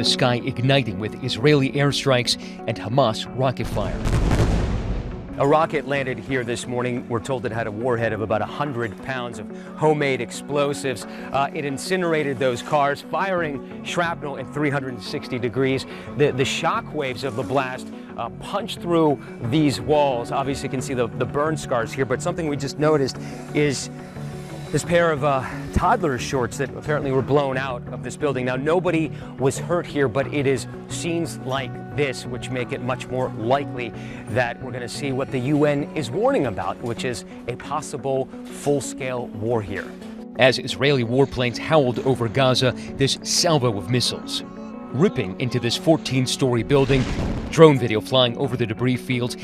sky igniting with Israeli airstrikes and Hamas rocket fire. A rocket landed here this morning. We're told it had a warhead of about 100 pounds of homemade explosives. It incinerated those cars, firing shrapnel at 360 degrees. The shock waves of the blast punched through these walls. Obviously, you can see the burn scars here, but something we just noticed is this pair of toddler shorts that apparently were blown out of this building. Now, nobody was hurt here, but it is scenes like this which make it much more likely that we're going to see what the UN is warning about, which is a possible full-scale war here. As Israeli warplanes howled over Gaza, this salvo of missiles ripping into this 14-story building, drone video flying over the debris fields.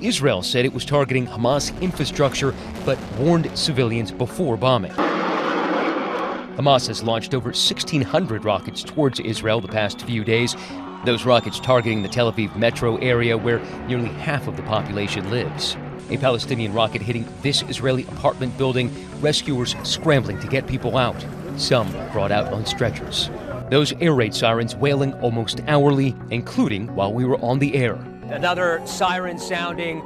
Israel said it was targeting Hamas infrastructure, but warned civilians before bombing. Hamas has launched over 1,600 rockets towards Israel the past few days, those rockets targeting the Tel Aviv metro area where nearly half of the population lives. A Palestinian rocket hitting this Israeli apartment building, rescuers scrambling to get people out, some brought out on stretchers. Those air raid sirens wailing almost hourly, including while we were on the air. Another siren sounding,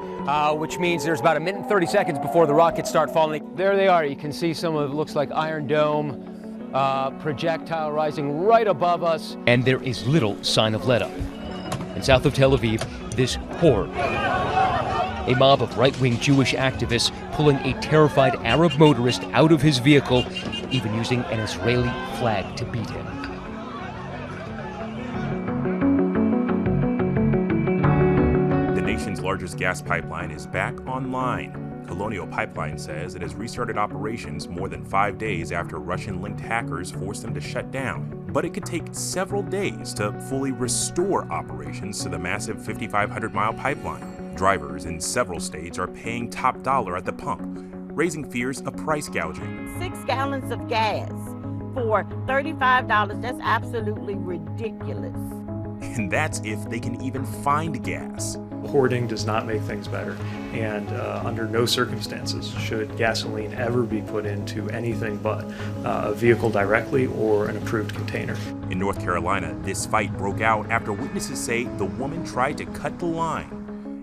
which means there's about a minute and 30 seconds before the rockets start falling. There they are. You can see some of it looks like Iron Dome projectile rising right above us. And there is little sign of let up. And south of Tel Aviv, this horror. A mob of right-wing Jewish activists pulling a terrified Arab motorist out of his vehicle, even using an Israeli flag to beat him. The nation's largest gas pipeline is back online. Colonial Pipeline says it has restarted operations more than 5 days after Russian-linked hackers forced them to shut down. But it could take several days to fully restore operations to the massive 5,500-mile pipeline. Drivers in several states are paying top dollar at the pump, raising fears of price gouging. 6 gallons of gas for $35, that's absolutely ridiculous. And that's if they can even find gas. Hoarding does not make things better, and under no circumstances should gasoline ever be put into anything but a vehicle directly or an approved container. In North Carolina, this fight broke out after witnesses say the woman tried to cut the line.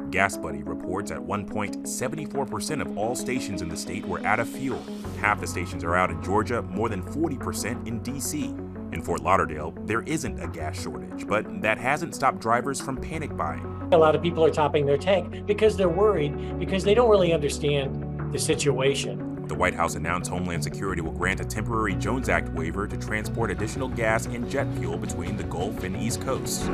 GasBuddy reports at one point 74% of all stations in the state were out of fuel. Half the stations are out in Georgia, more than 40% in D.C. In Fort Lauderdale, there isn't a gas shortage, but that hasn't stopped drivers from panic buying. A lot of people are topping their tank because they're worried, because they don't really understand the situation. The White House announced Homeland Security will grant a temporary Jones Act waiver to transport additional gas and jet fuel between the Gulf and East Coast.